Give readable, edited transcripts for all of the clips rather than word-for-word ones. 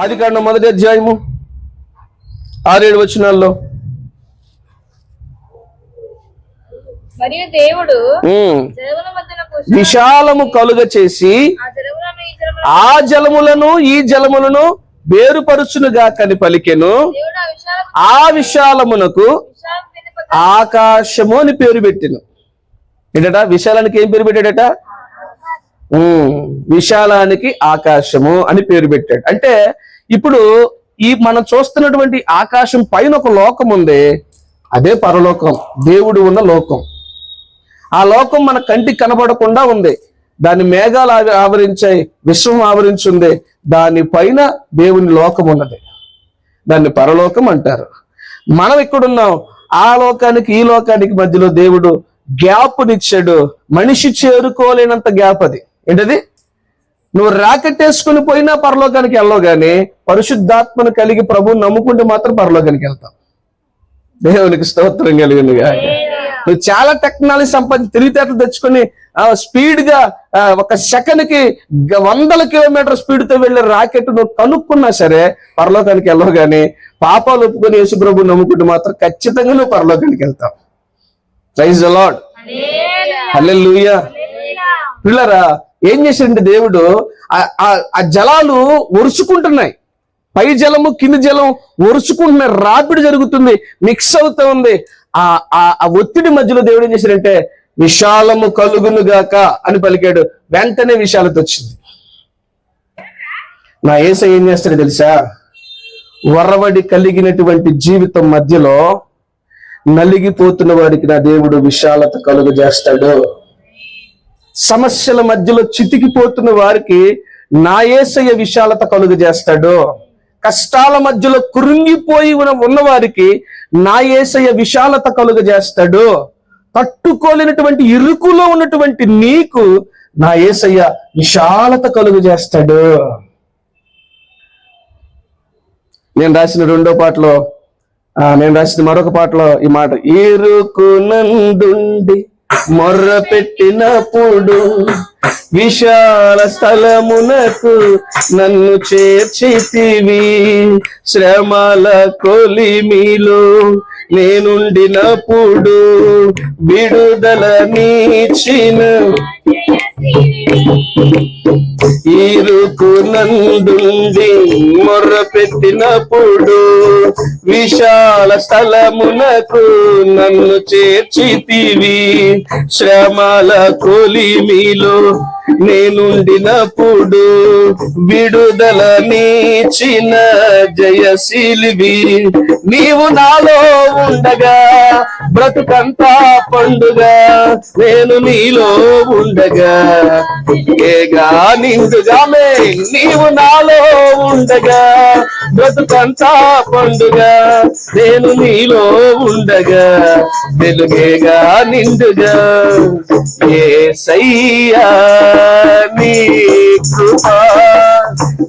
ఆదికాండం 1వ అధ్యాయము 6-7 వచనాల్లో, మరియు దేవుడు విశాలము కలుగ చేసి ఆ జలములను ఈ జలములను వేరుపరుచునుగా కని పలికెను. ఆ విశాలమునకు ఆకాశము అని పేరు పెట్టెను. ఏంటట? విశాలానికి ఏం పేరు పెట్టాడట? విశాలానికి ఆకాశము అని పేరు పెట్టాడు. అంటే ఇప్పుడు ఈ మనం చూస్తున్నటువంటి ఆకాశం పైన ఒక లోకం ఉంది, అదే పరలోకం, దేవుడు ఉన్న లోకం. ఆ లోకం మన కంటికి కనబడకుండా ఉంది, దాని మేఘాలు ఆవరించాయి, విశ్వం ఆవరించింది, దాని పైన దేవుని లోకం ఉన్నది, దాన్ని పరలోకం అంటారు. మనం ఇక్కడున్నాం, ఆ లోకానికి ఈ లోకానికి మధ్యలో దేవుడు గ్యాప్నిచ్చాడు. మనిషి చేరుకోలేనంత గ్యాప్ అది. ఏంటది? నువ్వు రాకెట్ వేసుకుని పోయినా పరలోకానికి వెళ్ళవు, కానీ పరిశుద్ధాత్మను కలిగి ప్రభువుని నమ్ముకుంటే మాత్రం పరలోకానికి వెళ్తావు. దేవునికి స్తోత్రం కలిగింది. నువ్వు చాలా టెక్నాలజీ తెలివితేటలు తెచ్చుకొని స్పీడ్ గా ఒక సెకండ్కి 100 కిలోమీటర్ స్పీడ్ తో వెళ్ళే రాకెట్ నువ్వు కనుక్కున్నా సరే పరలోకానికి వెళ్ళవు, కానీ పాపాలు ఒప్పుకొని యేసు ప్రభువుని నమ్ముకుంటే మాత్రం ఖచ్చితంగా నువ్వు పరలోకానికి వెళ్తావు. ప్రైజ్ ది లార్డ్, హల్లెలూయా. పిల్లరా, ఏం చేశాడంటే దేవుడు ఆ జలాలు ఒరుచుకుంటున్నాయి, పై జలము కింది జలం ఒరుచుకుంటున్నాయి, రాపిడి జరుగుతుంది, మిక్స్ అవుతూ ఉంది. ఆ ఒత్తిడి మధ్యలో దేవుడు ఏం చేశాడంటే విశాలము కలుగును గాక అని పలికాడు. వెంటనే విశాలత వచ్చింది. నా యేసయ్య ఏం చేస్తాడో తెలుసా? వరవడి కలిగినటువంటి జీవితం మధ్యలో నలిగిపోతున్న వాడికి నా దేవుడు విశాలత కలుగు చేస్తాడు. సమస్యల మధ్యలో చితికిపోతున్న వారికి నా యేసయ్య విశాలత కలుగు చేస్తాడు. కష్టాల మధ్యలో కృంగిపోయి ఉన్న వారికి నా యేసయ్య విశాలత కలుగ చేస్తాడు. తట్టుకోలేనటువంటి ఇరుకులో ఉన్నటువంటి నీకు నా యేసయ్య విశాలత కలుగ చేస్తాడు. నేను రాసిన మరొక పాటలో ఈ మాట, ఇరుకు నందుండి మొర్ర పెట్టినప్పుడు విశాల స్థలమునకు నన్ను చేర్చితివి, శ్రమల కొలిమిలో నేనుండినప్పుడు విడుదల నీచిన, ఇరుకు నందుండి మొర్ర పెట్టినప్పుడు విశాల స్థలమునకు నన్ను చేర్చితివి, శ్రమల కొలిమిలో నేనుండినప్పుడు విడుదల నీచిన జయశీలివి, నీవు నాలో ఉండగా బ్రతుకంతా పండుగ, నేను నీలో ఉండగా ఏగా నిండుగామే, నీవు నాలో ఉండగా బ్రతుకంతా పండుగ, నేను నీలో ఉండగా వెలుగేగా నిండుగా. యేసయ్యా నీ కృపా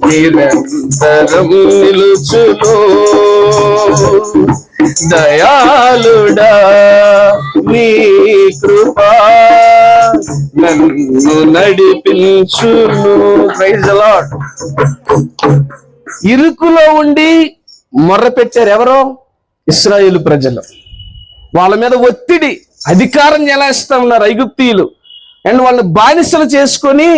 నిరంతరం నిలుచును, దయాళుడా నీ కృపా నన్ను నడిపించును. Praise the lord. ఇరుకులో ఉండి మొర్ర పెట్టారు ఎవరో? ఇశ్రాయేలు ప్రజలు. వాళ్ళ మీద ఒత్తిడి, అధికారం చెలాయిస్తా ఉన్నారు ఐగుప్తీయులు. అండ్ వాళ్ళని బానిసలు చేసుకొని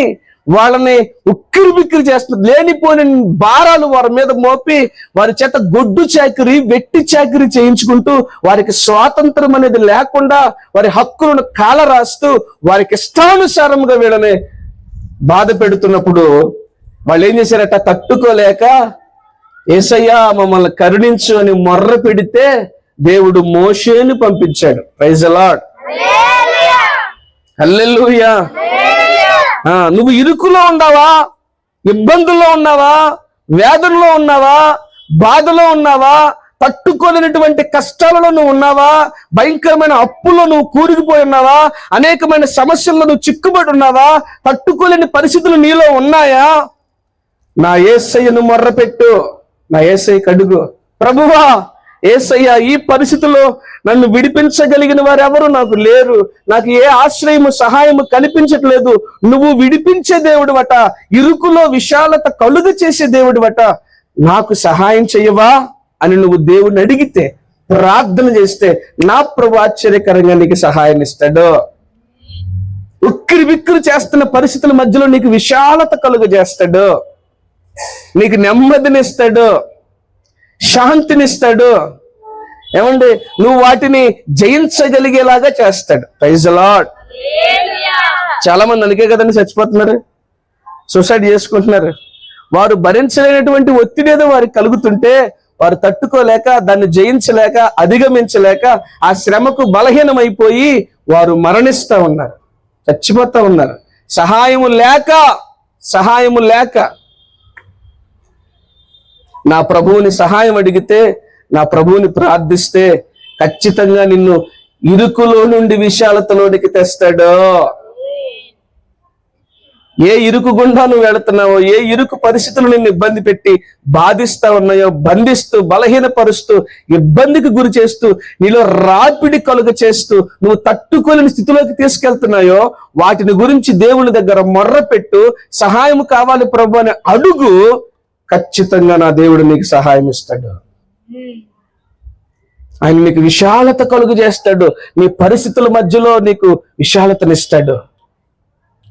వాళ్ళని ఉక్కిరి బిక్కిరి చేస్తున్నారు. లేనిపోయిన భారాలు వారి మీద మోపి వారి చేత గొడ్డు చాకిరి, వెట్టి చాకిరి చేయించుకుంటూ వారికి స్వాతంత్రం అనేది లేకుండా వారి హక్కులను కాల రాస్తూ వారికి ఇష్టానుసారంగా వీళ్ళని బాధ పెడుతున్నప్పుడు వాళ్ళు ఏం చేశారట? తట్టుకోలేక యేసయ్యా మమ్మల్ని కరుణించు అని మొర్ర పెడితే దేవుడు మోషేని పంపించాడు. ప్రైజ్ ది లార్డ్, హల్లెలూయా. నువ్వు ఇరుకులో ఉన్నావా, ఇబ్బందుల్లో ఉన్నావా, వేదనలో ఉన్నావా, బాధలో ఉన్నావా, తట్టుకోలేనటువంటి కష్టాలలో నువ్వు ఉన్నావా, భయంకరమైన అప్పుల్లో నువ్వు కూరుకుపోయి ఉన్నావా, అనేకమైన సమస్యల్లో నువ్వు చిక్కుబడి ఉన్నావా, తట్టుకోలేని పరిస్థితులు నీలో ఉన్నాయా? నా యేసయ్యను మొర్రపెట్టు, నా యేసయ్యకు అడుగు, ప్రభువా యేసయ్య ఈ పరిస్థితిలో నన్ను విడిపించగలిగిన వారు ఎవరు నాకు లేరు, నాకు ఏ ఆశ్రయము సహాయము కనిపించట్లేదు, నువ్వు విడిపించే దేవుడివట, ఇరుకులో విశాలత కలుగ చేసే దేవుడివట, నాకు సహాయం చెయ్యవా అని నువ్వు దేవుణ్ణి అడిగితే, ప్రార్థన చేస్తే, నా ప్రభు ఆశ్చర్యకరంగా నీకు సహాయం ఇస్తాడు. ఉక్కిరి బిక్కిరి చేస్తున్న పరిస్థితుల మధ్యలో నీకు విశాలత కలుగజేస్తాడు, నీకు నెమ్మదినిస్తాడు, శాంతినిస్తాడు. ఏమండి, నువ్వు వాటిని జయించగలిగేలాగా చేస్తాడు. Praise the lord. చాలా మంది అందుకే కదండి చచ్చిపోతున్నారు, సూసైడ్ చేసుకుంటున్నారు. వారు భరించలేనటువంటి ఒత్తిడి ఏదో వారికి కలుగుతుంటే వారు తట్టుకోలేక, దాన్ని జయించలేక, అధిగమించలేక ఆ శ్రమకు బలహీనమైపోయి వారు మరణిస్తూ ఉన్నారు, చచ్చిపోతా ఉన్నారు. సహాయము లేక నా ప్రభువుని సహాయం అడిగితే, నా ప్రభువుని ప్రార్థిస్తే ఖచ్చితంగా నిన్ను ఇరుకులో నుండి విశాలతలోనికి తెస్తాడు. ఏ ఇరుకు గుండా నువ్వు వెళుతున్నావో, ఏ ఇరుకు పరిస్థితులు నిన్ను ఇబ్బంది పెట్టి బాధిస్తా ఉన్నాయో, బంధిస్తూ, బలహీనపరుస్తూ, ఇబ్బందికి గురి చేస్తూ, నీలో రాపిడి కలుగ చేస్తూ, నువ్వు తట్టుకోలేని స్థితిలోకి తీసుకెళ్తున్నాయో, వాటిని గురించి దేవుని దగ్గర మొర్రపెట్టు. సహాయం కావాలి ప్రభు అని అడుగు. ఖచ్చితంగా నా దేవుడు నీకు సహాయం ఇస్తాడు. ఆయన నీకు విశాలత కలుగు చేస్తాడు. నీ పరిస్థితుల మధ్యలో నీకు విశాలతనిస్తాడు.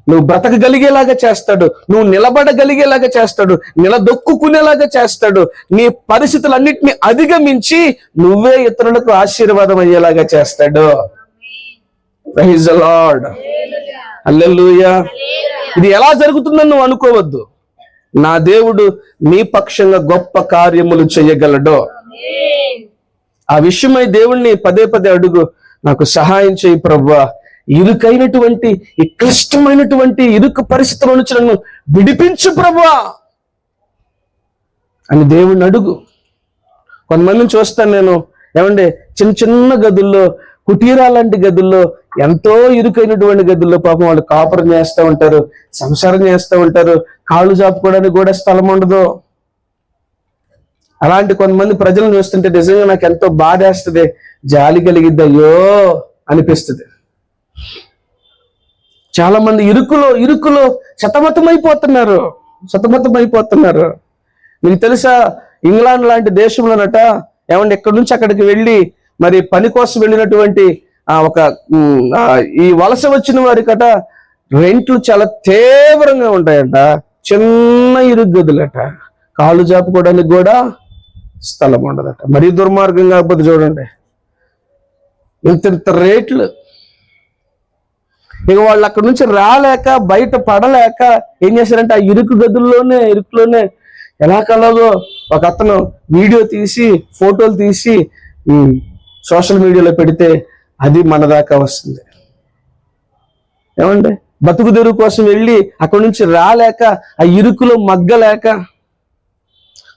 నువ్వు బ్రతకగలిగేలాగా చేస్తాడు, నువ్వు నిలబడగలిగేలాగా చేస్తాడు, నిలదొక్కునేలాగా చేస్తాడు. నీ పరిస్థితులన్నిటిని అధిగమించి నువ్వే ఇతరులకు ఆశీర్వాదం అయ్యేలాగా చేస్తాడు. Praise the lord. హల్లెలూయా. ఇది ఎలా జరుగుతుందని నువ్వు అనుకోవద్దు. నా దేవుడు నీ పక్షంగా గొప్ప కార్యములు చేయగలడు. ఆ విషయమై దేవుణ్ణి పదే పదే అడుగు. నాకు సహాయం చేయి ప్రభువా, ఇరుకైనటువంటి, ఈ క్లిష్టమైనటువంటి ఇరుకు పరిస్థితుల నుంచి నన్ను విడిపించు ప్రభువా అని దేవుణ్ణి అడుగు. కొంతమందిని చూస్తాను నేను, ఏమంటే చిన్న చిన్న గదుల్లో, కుటీరాలాంటి గదుల్లో, ఎంతో ఇరుకైనటువంటి గదుల్లో పాపం వాళ్ళు కాపురం చేస్తూ ఉంటారు, సంసారం చేస్తూ ఉంటారు. కాళ్ళు చాపుకోవడానికి కూడా స్థలం ఉండదు. అలాంటి కొంతమంది ప్రజలను చూస్తుంటే నిజంగా నాకు ఎంతో బాధేస్తుంది, జాలి కలిగిద్ది, అయ్యో అనిపిస్తుంది. చాలా మంది ఇరుకులో సతమతమైపోతున్నారు. మీకు తెలుసా, ఇంగ్లాండ్ లాంటి దేశంలోనట, ఏమంటే ఎక్కడి నుంచి అక్కడికి వెళ్ళి మరి పని కోసం వెళ్ళినటువంటి ఈ వలస వచ్చిన వారికట రెంట్లు చాలా తీవ్రంగా ఉంటాయంట. చిన్న ఇరుగు గదులట, కాళ్ళు చాపుకోవడానికి కూడా స్థలం ఉండదట. మరీ దుర్మార్గం కాకపోతే చూడండి, ఇంత రేట్లు. ఇక వాళ్ళు అక్కడి నుంచి రాలేక, బయట పడలేక ఏం చేశారంటే ఆ ఇరుకులోనే ఎలా కలదో ఒక అతను వీడియో తీసి, ఫోటోలు తీసి సోషల్ మీడియాలో పెడితే అది మన దాకా వస్తుంది. ఏమండి, బతుకు తెరువు కోసం వెళ్ళి అక్కడి నుంచి రాలేక, ఆ ఇరుకులో మగ్గలేక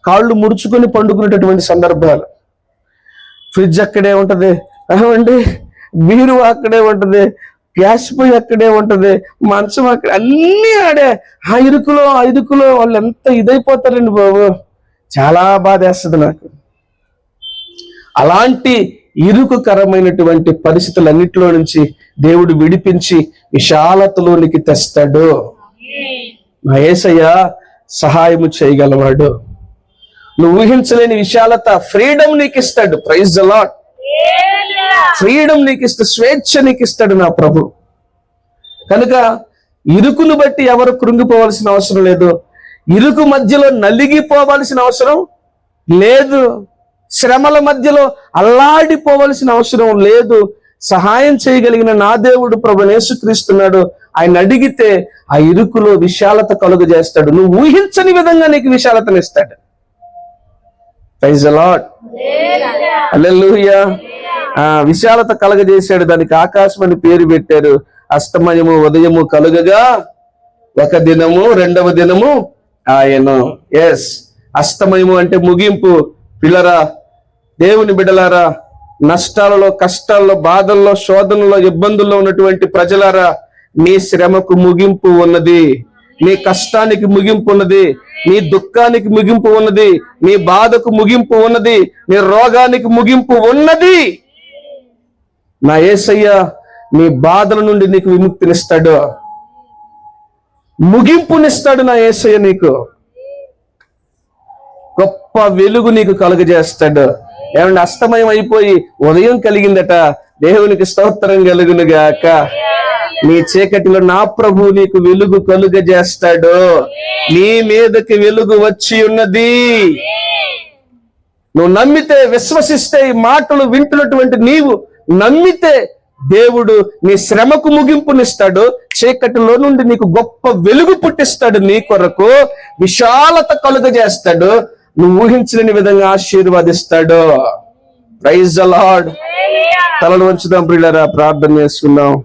కాళ్ళు ముడుచుకొని పండుకునేటటువంటి సందర్భాలు. ఫ్రిడ్జ్ అక్కడే ఉంటది, ఏమండి బీరు అక్కడే ఉంటది, గ్యాస్ పొయ్యి అక్కడే ఉంటది, మంచం అక్కడే, అన్నీ ఆడే. ఆ ఇరుకులో వాళ్ళు ఎంత ఇదైపోతారండి బాబు, చాలా బాధేస్తుంది నాకు. అలాంటి ఇరుకుకరమైనటువంటి పరిస్థితులన్నిటిలో నుంచి దేవుడు విడిపించి విశాలతలోనికి తెస్తాడు. నా యేసయ్య సహాయము చేయగలవాడు. నువ్వు ఊహించలేని విశాలత, ఫ్రీడమ్ నీకు ఇస్తాడు. Praise the lord. ఫ్రీడమ్ నీకు ఇస్తాడు, స్వేచ్ఛ నీకు ఇస్తాడు నా ప్రభు. కనుక ఇరుకును బట్టి ఎవరు కృంగిపోవాల్సిన అవసరం లేదు, ఇరుకు మధ్యలో నలిగిపోవాల్సిన అవసరం లేదు, శ్రమల మధ్యలో అల్లాడిపోవలసిన అవసరం లేదు. సహాయం చేయగలిగిన నా దేవుడు ప్రభు యేసుక్రీస్తున్నాడు. ఆయన అడిగితే ఆ ఇరుకులో విశాలత కలుగజేస్తాడు. నువ్వు ఊహించని విధంగా నీకు విశాలతనిస్తాడు. Praise the lord. హల్లెలూయా. విశాలత కలగజేశాడు, దానికి ఆకాశం అని పేరు పెట్టారు. అస్తమయము ఉదయము కలుగగా ఒక దినము, రెండవ దినము ఆయను. ఎస్, అస్తమయము అంటే ముగింపు. పిల్లరా, దేవుని బిడ్డలారా, నష్టాలలో, కష్టాల్లో, బాధల్లో, శోధనలో, ఇబ్బందుల్లో ఉన్నటువంటి ప్రజలారా, నీ శ్రమకు ముగింపు ఉన్నది, నీ కష్టానికి ముగింపు ఉన్నది, నీ దుఃఖానికి ముగింపు ఉన్నది, నీ బాధకు ముగింపు ఉన్నది, నీ రోగానికి ముగింపు ఉన్నది. నా యేసయ్య నీ బాధల నుండి నీకు విముక్తినిస్తాడు, ముగింపునిస్తాడు నా యేసయ్య నీకు. గొప్ప వెలుగు నీకు కలుగజేస్తాడు. ఏమంటే అస్తమయం అయిపోయి ఉదయం కలిగిందట. దేవునికి స్తోత్రం కలుగునుగాక. నీ చీకటిలో నా ప్రభు నీకు వెలుగు కలుగజేస్తాడు. నీ మీదకి వెలుగు వచ్చి ఉన్నది. నువ్వు నమ్మితే, విశ్వసిస్తే, ఈ మాటలు వింటున్నటువంటి నీవు నమ్మితే దేవుడు నీ శ్రమకు ముగింపునిస్తాడు. చీకటిలో నుండి నీకు గొప్ప వెలుగు పుట్టిస్తాడు. నీ కొరకు విశాలత కలుగజేస్తాడు. నువ్వు ఊహించలేని విధంగా ఆశీర్వదిస్తాడు. Praise the lord. తలలు వంచుదాం ప్రియులారా, ప్రార్థన చేసుకుందాం.